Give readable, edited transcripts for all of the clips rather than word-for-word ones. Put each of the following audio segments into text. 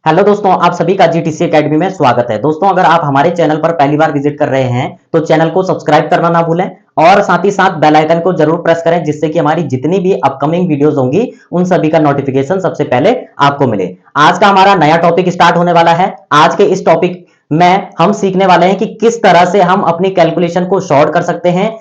Hello दोस्तों, आप सभी का जीटीसी एकेडमी में स्वागत है। दोस्तों, अगर आप हमारे चैनल पर पहली बार विजिट कर रहे हैं तो चैनल को सब्सक्राइब करना ना भूलें और साथ ही साथ बेल आइकन को जरूर प्रेस करें, जिससे कि हमारी जितनी भी अपकमिंग वीडियोस होंगी उन सभी का नोटिफिकेशन सबसे पहले आपको मिले। आज का हमारा नया टॉपिक स्टार्ट होने वाला है। आज के इस टॉपिक में हम सीखने वाले हैं कि किस तरह से हम अपनी कैलकुलेशन को शॉर्ट कर सकते हैं।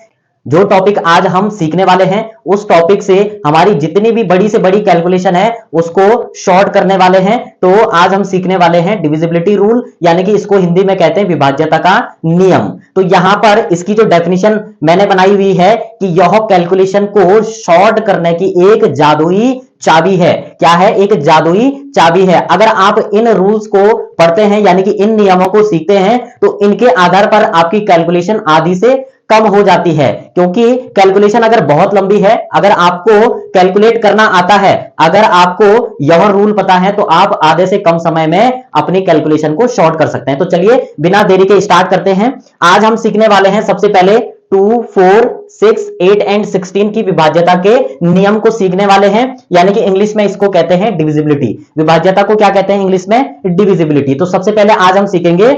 जो टॉपिक आज हम सीखने वाले हैं उस टॉपिक से हमारी जितनी भी बड़ी से बड़ी कैलकुलेशन है उसको शॉर्ट करने वाले हैं। तो आज हम सीखने वाले हैं डिविजिबिलिटी रूल, यानी कि इसको हिंदी में कहते हैं विभाज्यता का नियम। तो यहां पर इसकी जो डेफिनेशन मैंने बनाई हुई है कि यह कैलकुलेशन को शॉर्ट करने की एक जादुई चाबी है। क्या है? एक जादुई चाबी है। अगर आप इन रूल्स को पढ़ते हैं, यानी कि इन नियमों को सीखते हैं, तो इनके आधार पर आपकी कैलकुलेशन आधी से कम हो जाती है। क्योंकि कैलकुलेशन अगर बहुत लंबी है, अगर आपको कैलकुलेट करना आता है, अगर आपको यह रूल पता है, तो आप आधे से कम समय में अपनी कैलकुलेशन को शॉर्ट कर सकते हैं। तो चलिए बिना देरी के स्टार्ट करते हैं। आज हम सीखने वाले हैं सबसे पहले 2, 4, 6, 8 एंड 16 की विभाज्यता के नियम को सीखने वाले हैं, यानी कि इंग्लिश में इसको कहते हैं डिविजिबिलिटी। विभाज्यता को क्या कहते हैं इंग्लिश में? डिविजिबिलिटी। तो सबसे पहले आज हम सीखेंगे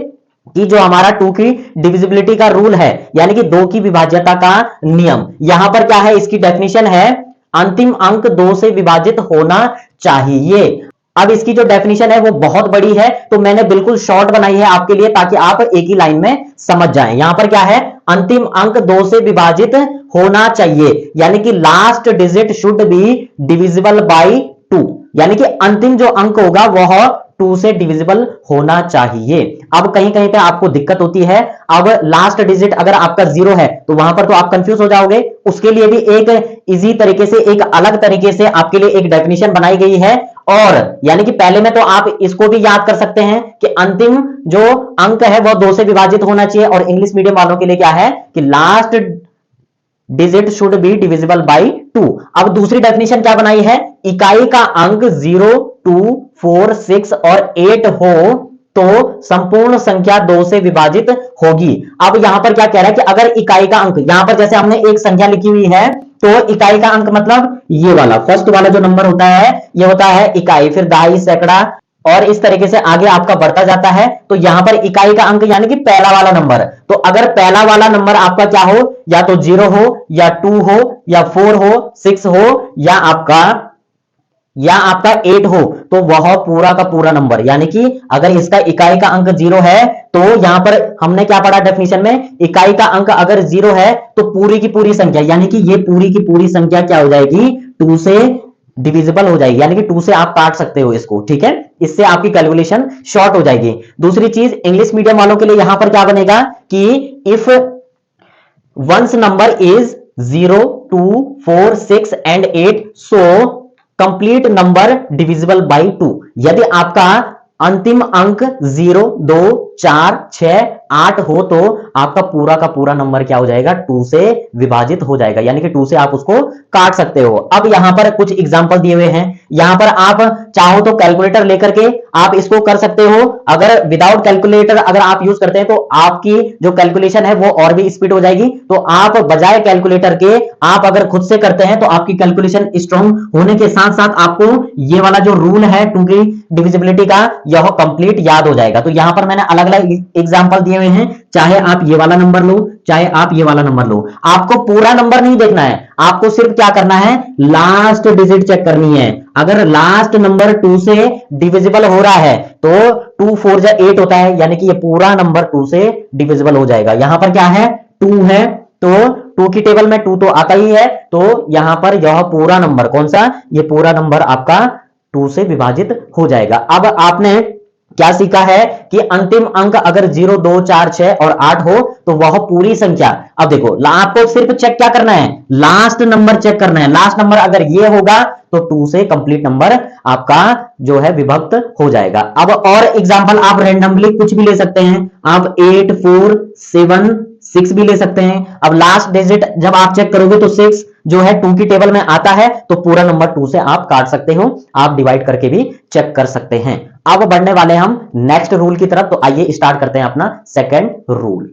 कि जो हमारा 2 की डिविजिबिलिटी का रूल है, यानी कि 2 की विभाज्यता का नियम, यहां पर क्या है? इसकी डेफिनेशन है अंतिम अंक 2 से विभाजित होना चाहिए। अब इसकी जो डेफिनेशन है वो बहुत बड़ी है, तो मैंने बिल्कुल शॉर्ट बनाई है आपके लिए, ताकि आप एक ही लाइन में समझ जाएं। यहां पर क्या है? अंतिम अंक 2 से विभाजित होना चाहिए, यानी कि last digit should be divisible by 2, यानी कि अंतिम जो अंक होगा वह 2 से डिविजिबल होना चाहिए। अब कहीं कहीं पे आपको दिक्कत होती है। अब लास्ट डिजिट अगर आपका 0 है तो वहां पर तो आप कंफ्यूज हो जाओगे। उसके लिए भी एक इजी तरीके से, एक अलग तरीके से आपके लिए एक डेफिनेशन बनाई गई है। और यानी कि पहले में तो आप इसको भी याद कर सकते हैं कि अंतिम जो अंक है वह 2 से विभाजित होना चाहिए। और इंग्लिश मीडियम वालों के लिए क्या है कि last digit should be divisible by 2। अब दूसरी डेफिनेशन क्या बनाई है? इकाई का अंक 0, 2, 4, 6 और 8 हो तो संपूर्ण संख्या 2 से विभाजित होगी। अब यहां पर क्या कह रहा है कि अगर इकाई का अंक, यहां पर जैसे हमने एक संख्या लिखी हुई है, तो इकाई का अंक मतलब ये वाला फर्स्ट वाला जो नंबर होता है ये होता है इकाई, फिर दहाई, सैकड़ा और इस तरीके से आगे आपका बढ़ता जाता है। तो यहां पर इकाई का अंक यानी कि पहला वाला नंबर, तो अगर पहला वाला नंबर आपका क्या हो, या तो 0 हो, या 2 हो, या 4 हो, 6 हो, या आपका 8 हो, तो वह पूरा का पूरा नंबर, यानी कि अगर इसका इकाई का अंक 0 है तो यहां पर हमने क्या पढ़ा डेफिनेशन में? इकाई का अंक अगर 0 है तो पूरी की पूरी संख्या, यानी कि ये पूरी की पूरी संख्या क्या हो जाएगी? 2 से डिविजिबल हो जाएगी, यानी कि 2 से आप काट सकते हो इसको। ठीक है, इससे आपकी कैलकुलेशन शॉर्ट हो जाएगी। दूसरी चीज इंग्लिश मीडियम वालों के लिए यहां पर क्या बनेगा कि if ones number is 0, 2, 4, 6 and 8 so complete number divisible by 2। यदि आपका अंतिम अंक 0, 2, 4, 6, 8 हो तो आपका पूरा का पूरा नंबर क्या हो जाएगा? 2 से विभाजित हो जाएगा, यानी कि 2 से आप उसको काट सकते हो। अब यहां पर कुछ एग्जांपल दिए हुए हैं, यहां पर आप चाहो तो कैलकुलेटर लेकर के आप इसको कर सकते हो। अगर विदाउट कैलकुलेटर अगर आप यूज करते हैं तो आपकी जो कैलकुलेशन है वो और भी स्पीड हो जाएगी। तो आप बजाय कैलकुलेटर के आप अगर खुद से करते हैं तो आपकी कैलकुलेशन स्ट्रांग होने के साथ साथ आपको ये वाला जो रूल है 2 की डिविजिबिलिटी का, यह कंप्लीट याद हो जाएगा। तो यहां पर मैंने अलग अलग एग्जांपल दिए हुए हैं, चाहे आप ये वाला नंबर लो, चाहे आप ये वाला नंबर लो। आपको पूरा नंबर नहीं देखना है, आपको सिर्फ क्या करना है? लास्ट डिजिट चेक करनी है। अगर लास्ट नंबर 2 से डिविजिबल हो रहा है तो 2, 4 जा 8 होता है, यानी कि ये पूरा नंबर 2 से डिविजिबल हो जाएगा। यहां पर क्या है? 2 है, तो 2 की टेबल में 2 तो आता ही है, तो यहां पर यह पूरा नंबर कौन सा? ये पूरा नंबर आपका 2 से विभाजित हो जाएगा। अब आपने क्या सीखा है कि अंतिम अंक अगर 0, 2, 4, 6 और 8 हो तो वह पूरी संख्या। अब देखो आपको सिर्फ चेक क्या करना है? लास्ट नंबर चेक करना है। लास्ट नंबर अगर ये होगा तो 2 से कंप्लीट नंबर आपका जो है विभक्त हो जाएगा। अब और एग्जांपल आप रैंडमली कुछ भी ले सकते हैं, आप 8, 4, 7, 6 भी ले सकते हैं। अब लास्ट डिजिट जब आप चेक करोगे तो 6 जो है 2 की टेबल में आता है, तो पूरा नंबर 2 से आप काट सकते हो, आप डिवाइड करके भी चेक कर सकते हैं। अब बढ़ने वाले हम नेक्स्ट रूल की तरफ, तो आइए स्टार्ट करते हैं अपना सेकंड रूल।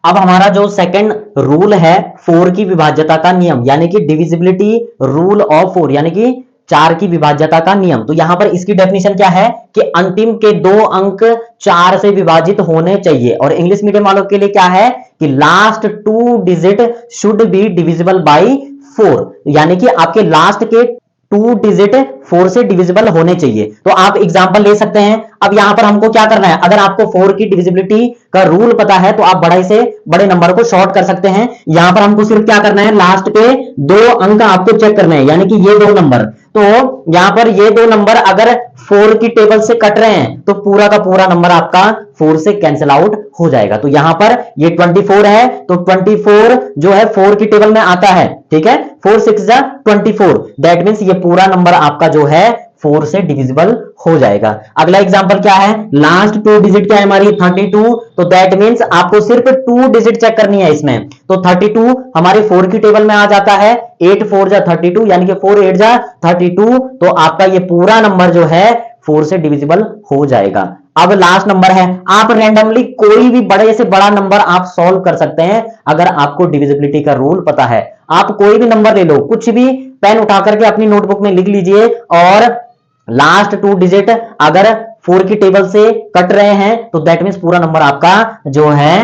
अब हमारा जो सेकंड रूल है 4 की विभाज्यता का नियम, यानी कि डिविजिबिलिटी रूल ऑफ 4, यानी कि 4 की विभाज्यता का नियम। तो यहां पर इसकी डेफिनेशन क्या है कि अंतिम के 2 अंक 4 से विभाजित होने चाहिए। और इंग्लिश मीडियम वालों के लिए क्या है कि last 2 digit should be divisible by 4, यानी कि आपके लास्ट के 2 डिजिट 4 से डिविजिबल होने चाहिए। तो आप एग्जांपल ले सकते हैं। अब यहां पर हमको क्या करना है, अगर आपको 4 की डिविजिबिलिटी का रूल पता है तो आप बड़े से बड़े नंबर को शॉर्ट कर सकते हैं। यहां पर हमको सिर्फ क्या करना है, लास्ट के 2 अंक आपको चेक करने हैं, यानी कि ये 2 नंबर। तो यहां पर ये 2 नंबर अगर 4 की टेबल से कट रहे हैं तो पूरा का पूरा नंबर आपका 4 से कैंसिल आउट हो जाएगा। तो यहां पर ये 24 है, तो 24 जो है 4 की टेबल में आता है, ठीक है, 4 6 जा 24, दैट मींस ये पूरा नंबर आपका जो है 4 से डिविजिबल हो जाएगा। अगला एग्जांपल क्या है, लास्ट 2 डिजिट क्या है हमारी 32, तो दैट मींस आपको सिर्फ 2 डिजिट चेक करनी है इसमें। तो 32 हमारे 4 की टेबल में आ जाता है, 8 4 जा 32, यानी कि 4 8 जा 32, तो आपका ये पूरा नंबर जो है 4 से डिविजिबल हो जाएगा। अब लास्ट नंबर है, आप रैंडमली कोई भी बड़े से बड़ा नंबर आप सॉल्व कर सकते हैं अगर आपको डिविजिबिलिटी का रूल पता है। आप कोई भी नंबर ले लो, कुछ भी पेन उठा करके अपनी नोटबुक में लिख लीजिए, और लास्ट 2 डिजिट अगर 4 की टेबल से कट रहे हैं तो दैट मींस पूरा नंबर आपका जो है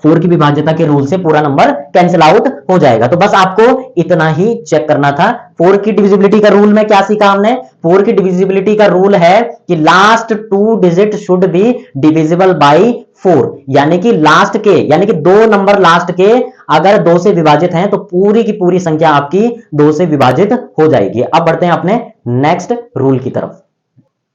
4 की विभाज्यता के रूल से पूरा नंबर कैंसिल आउट हो जाएगा। तो बस आपको इतना ही चेक करना था। 4 की डिविजिबिलिटी का रूल में क्या सीखा हमने, 4 की डिविजिबिलिटी का रूल है कि last 2 digit should be divisible by 4, यानी कि लास्ट के, यानी कि 2 नंबर लास्ट के अगर 2 से विभाजित हैं तो पूरी की पूरी संख्या आपकी 2 से विभाजित हो जाएगी। अब बढ़ते हैं अपने नेक्स्ट रूल की तरफ।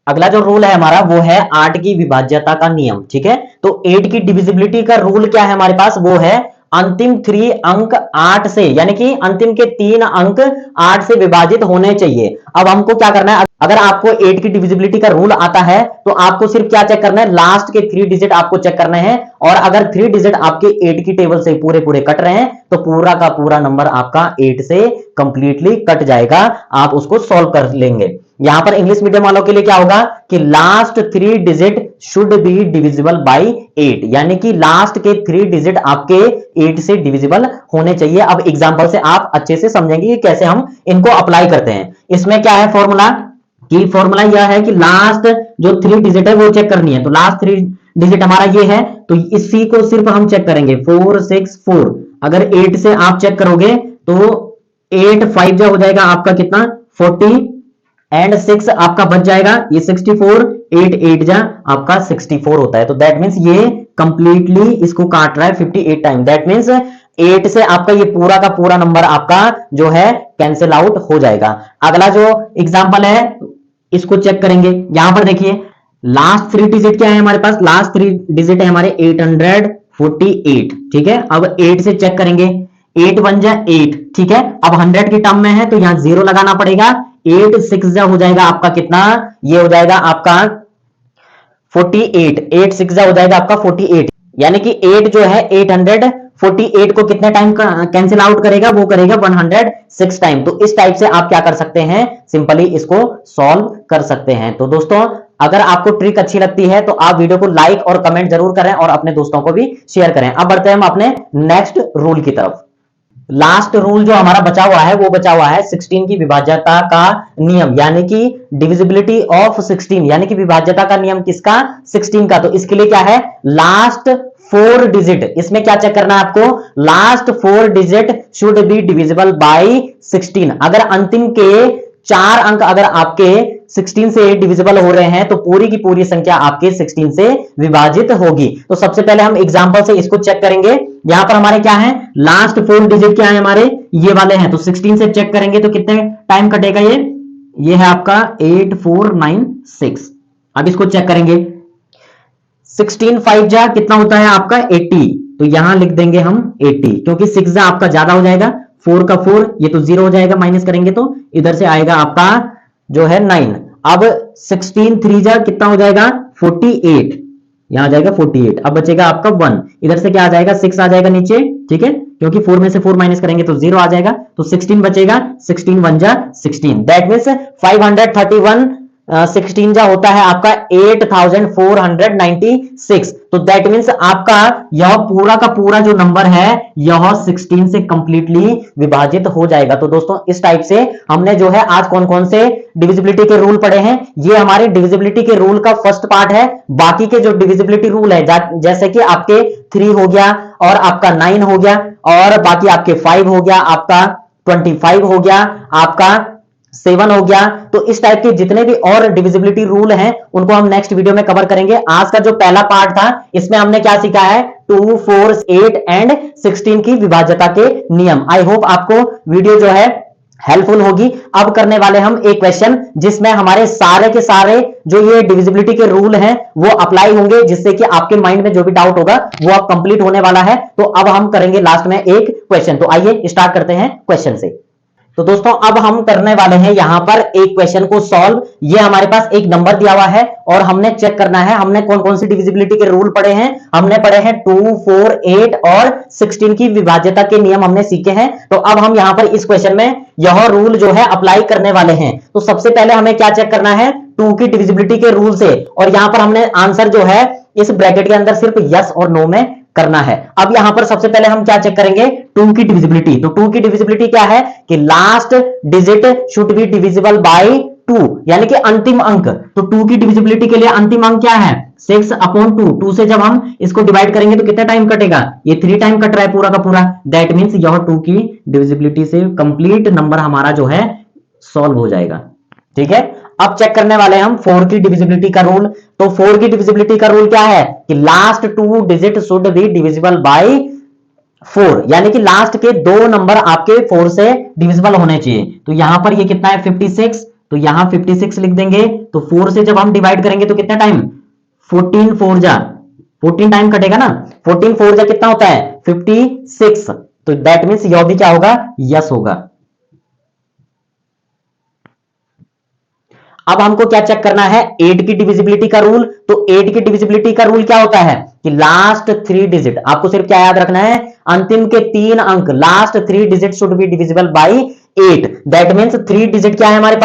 अगला जो रूल है हमारा वो है 8 की विभाज्यता का नियम, ठीक है। तो 8 की डिविजिबिलिटी का रूल क्या है हमारे पास, वो है अंतिम 3 अंक 8 से, यानी कि अंतिम के 3 अंक 8 से विभाजित होने चाहिए। अब हमको क्या करना है, अगर आपको 8 की डिविजिबिलिटी का रूल आता है तो आपको सिर्फ क्या चेक करना है, लास्ट के 3 डिजिट आपको चेक करने हैं, और अगर 3 डिजिट आपके 8 की टेबल से पूरे पूरे कट रहे हैं तो पूरा का पूरा नंबर आपका 8 से कंप्लीटली कट जाएगा, आप उसको सॉल्व कर लेंगे। यहां पर इंग्लिश मीडियम वालों के लिए क्या होगा कि last 3 digit should be divisible by 8, यानी कि लास्ट के 3 डिजिट आपके 8 से डिविजिबल होने चाहिए। अब एग्जांपल से आप अच्छे से समझेंगे कि कैसे हम इनको अप्लाई करते हैं। इसमें क्या है फॉर्मूला, कि फॉर्मूला यह है कि लास्ट जो 3 डिजिट है वो चेक करनी है। तो लास्ट 3 डिजिट हमारा ये है, तो इसी को सिर्फ हम चेक करेंगे 4 6 4। अगर 8 से आप चेक करोगे तो 8 5 जा हो जाएगा आपका कितना 40, एंड 6 आपका बच जाएगा ये 64, 8 8 जा आपका 64 होता है। तो दैट मींस ये कंप्लीटली इसको काट रहा है 58 टाइम, दैट मींस 8 से आपका ये पूरा का पूरा नंबर आपका जो है कैंसिल आउट हो जाएगा। अगला जो एग्जांपल है इसको चेक करेंगे। यहां पर देखिए लास्ट 3 डिजिट क्या है हमारे पास, लास्ट 3 डिजिट है हमारे 848, ठीक है। अब 8 से चेक करेंगे, 8 1 जा 8, ठीक है। अब 100 की टर्म में है तो यहां 0 लगाना पड़ेगा, 8 6 जा हो जाएगा आपका कितना, ये हो जाएगा आपका 48, 8 6 जा हो जाएगा आपका 48, यानी कि 8 जो है 848 को कितने टाइम कैंसिल आउट करेगा, वो करेगा 106 टाइम। तो इस टाइप से आप क्या कर सकते हैं, सिंपली इसको सॉल्व कर सकते हैं। तो दोस्तों अगर आपको ट्रिक अच्छी लगती है तो आप वीडियो को लाइक और कमेंट जरूर करें और अपने दोस्तों को भी शेयर करें। अब बढ़ते हैं हम अपने नेक्स्ट रूल की तरफ। लास्ट रूल जो हमारा बचा हुआ है वो बचा हुआ है 16 की विभाज्यता का नियम, यानी कि डिविजिबिलिटी ऑफ 16, यानी कि विभाज्यता का नियम किसका, 16 का। तो इसके लिए क्या है, लास्ट 4 डिजिट, इसमें क्या चेक करना है आपको, last 4 digit should be divisible by 16। अगर अंतिम के 4 अंक अगर आपके 16 से डिविजिबल हो रहे हैं तो पूरी की पूरी संख्या आपके 16 से विभाजित होगी। तो सबसे पहले हम एग्जांपल से इसको चेक करेंगे। यहां पर हमारे क्या है, लास्ट 4 डिजिट क्या है हमारे, ये वाले हैं। तो 16 से चेक करेंगे तो कितने टाइम कटेगा, ये है आपका 8496। अब इसको चेक करेंगे, 16 5 जा कितना होता है आपका 80, तो यहां लिख देंगे हम 80, क्योंकि 6 जा आपका ज्यादा हो जाएगा, 4 का 4 ये तो 0 हो जाएगा, माइनस करेंगे तो इधर से आएगा आपका जो है 9। अब 16 3 जा कितना हो जाएगा 48, यहां आ जाएगा 48। अब बचेगा आपका 1, इधर से क्या आ जाएगा 6 आ जाएगा नीचे, ठीक है, क्योंकि 4 में से 4 माइनस करेंगे तो 0 आ जाएगा, तो 16 बचेगा, 16 1 जा 16, दैट मींस 531 16 जा होता है आपका 8496। तो दैट मीन्स आपका यह पूरा का पूरा जो नंबर है यह 16 से कंप्लीटली विभाजित हो जाएगा। तो दोस्तों इस टाइप से हमने जो है आज कौन कौन से डिविजिबिलिटी के रूल पढ़े हैं, ये हमारे डिविजिबिलिटी के रूल का फर्स्ट पार्ट है। बाकी के जो डिविजिबिलिटी रूल है जैसे कि आपके 3 हो गया और आपका 9 हो गया और बाकी आपके 5 हो गया, आपका 25 हो गया, आपका 7 हो गया। तो इस टाइप के जितने भी और डिविजिबिलिटी रूल हैं उनको हम नेक्स्ट वीडियो में कवर करेंगे। आज का जो पहला पार्ट था इसमें हमने क्या सीखा है, 2, 4, 8 एंड 16 की विभाज्यता के नियम। आई होप आपको वीडियो जो है हेल्पफुल होगी। अब करने वाले हम एक क्वेश्चन जिसमें हमारे सारे के सारे जो ये डिविजिबिलिटी के रूल हैं वो अप्लाई होंगे, जिससे कि आपके माइंड में जो भी डाउट होगा वो अब कंप्लीट होने वाला है। तो अब हम करेंगे लास्ट में एक क्वेश्चन। तो आइए स्टार्ट करते हैं क्वेश्चन से। तो दोस्तों अब हम करने वाले हैं यहां पर एक क्वेश्चन को सॉल्व। ये हमारे पास एक नंबर दिया हुआ है और हमने चेक करना है हमने कौन कौन सी डिविजिबिलिटी के रूल पढ़े हैं। हमने पढ़े हैं 2, 4, 8 और 16 की विभाज्यता के नियम हमने सीखे हैं। तो अब हम यहां पर इस क्वेश्चन में यह रूल जो है अप्लाई करने वाले हैं। तो सबसे पहले हमें क्या चेक करना है, 2 की डिविजिबिलिटी के रूल से। और यहां पर हमने आंसर जो है इस ब्रैकेट के अंदर सिर्फ यस और नो में करना है। अब यहां पर सबसे पहले हम क्या चेक करेंगे, 2 की डिविजिबिलिटी। तो 2 की डिविजिबिलिटी क्या है कि last digit should be divisible by 2, यानी कि अंतिम अंक। तो 2 की डिविजिबिलिटी के लिए अंतिम अंक क्या है, 6/2। 2 से जब हम इसको डिवाइड करेंगे तो कितना टाइम कटेगा, ये 3 टाइम कट रहा है पूरा का पूरा। दैट मींस यह 2 की डिविजिबिलिटी से कंप्लीट नंबर हमारा जो है सॉल्व हो जाएगा। ठीक है, अब चेक करने वाले हैं हम 4 की डिविजिबिलिटी का रूल। तो 4 की डिविजिबिलिटी का रूल क्या है कि last 2 digit should be divisible by 4, यानी कि लास्ट के 2 नंबर आपके 4 से डिविजिबल होने चाहिए। तो यहां पर ये कितना है 56, तो यहां 56 लिख देंगे। तो 4 से जब हम डिवाइड करेंगे तो कितना टाइम, 14 4 जा 14 टाइम कटेगा ना। 14 4 जा कितना होता है 56। तो दैट मींस यह भी क्या होगा, यस होगा। अब हमको क्या चेक करना है, 8 की डिविजिबिलिटी का रूल। तो 8 की डिविजिबिलिटी का रूल क्या होता है कि लास्ट 3 डिजिट, आपको सिर्फ क्या याद रखना है, अंतिम के 3 अंक, last 3 digit should be divisible by 8। That means 3 digit क्या है हमारे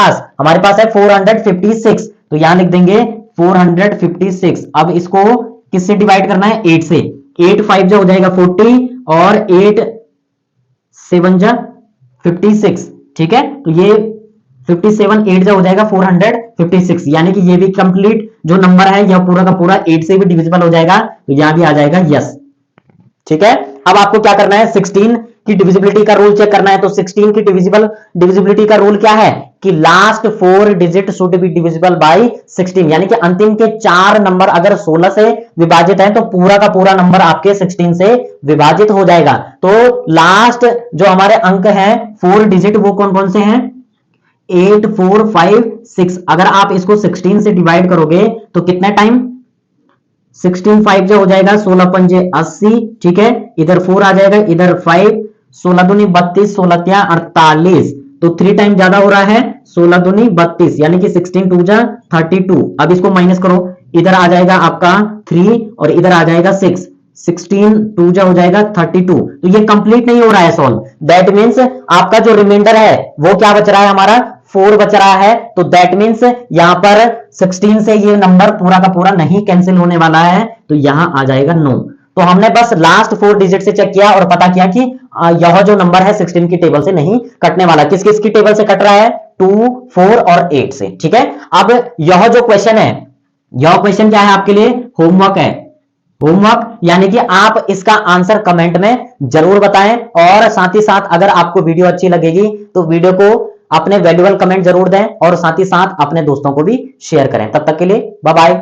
पास है 456। तो यहां लिख देंगे 456। अब इसको किससे डिवाइड करना है, 8 से। 8 5 जो हो जाएगा 40 और 8 7 जा 56। ठीक है, तो ये 57 8 जो हो जाएगा 456, यानी कि ये भी कंप्लीट जो नंबर है यह पूरा का पूरा 8 से भी डिविजिबल हो जाएगा। तो यहां भी आ जाएगा यस। ठीक है, अब आपको क्या करना है, 16 की डिविजिबिलिटी का रूल चेक करना है। तो 16 की डिविजिबिलिटी का रूल क्या है कि last 4 digit should be divisible by 16, यानी कि अंतिम के 4 नंबर अगर 16 से विभाजित है तो पूरा का पूरा नंबर आपके 16 से विभाजित हो जाएगा। तो लास्ट जो हमारे अंक हैं 4 डिजिट वो कौन कौन से हैं, 8 4 5 6। अगर आप इसको 16 से डिवाइड करोगे तो कितना टाइम, 16 5 जो हो जाएगा 16 पंजे 80। ठीक है, इधर 4 आ जाएगा, इधर 5, 16 दूनी 32, 16 त्या 48। तो 3 टाइम ज्यादा हो रहा है, 16 दूनी 32, यानी कि 16 2 जा 32। अब इसको माइनस करो, इधर आ जाएगा आपका 3 और इधर आ जाएगा 6, 16 2 जा हो जाएगा 32। तो ये कंप्लीट नहीं हो रहा है सॉल्व। दैट मींस आपका जो रिमाइंडर है वो क्या बच रहा है, हमारा 4 बच रहा है। तो दैट मींस यहां पर 16 से ये नंबर पूरा का पूरा नहीं कैंसिल होने वाला है। तो यहां आ जाएगा 9। तो हमने बस लास्ट 4 डिजिट से चेक किया और पता किया कि यह जो नंबर है 16 की टेबल से नहीं कटने वाला। किस किस की टेबल से कट रहा है, 2 4 और 8 से। ठीक है, अब यह जो क्वेश्चन है, यह क्वेश्चन क्या है आपके लिए, होमवर्क है। होमवर्क यानी कि आप इसका आंसर कमेंट में जरूर बताएं और साथ ही साथ अगर आपको वीडियो अच्छी लगेगी तो वीडियो को अपने वैल्यूएबल कमेंट जरूर दें और साथ ही साथ अपने दोस्तों को भी शेयर करें। तब तक के लिए बाय बाय।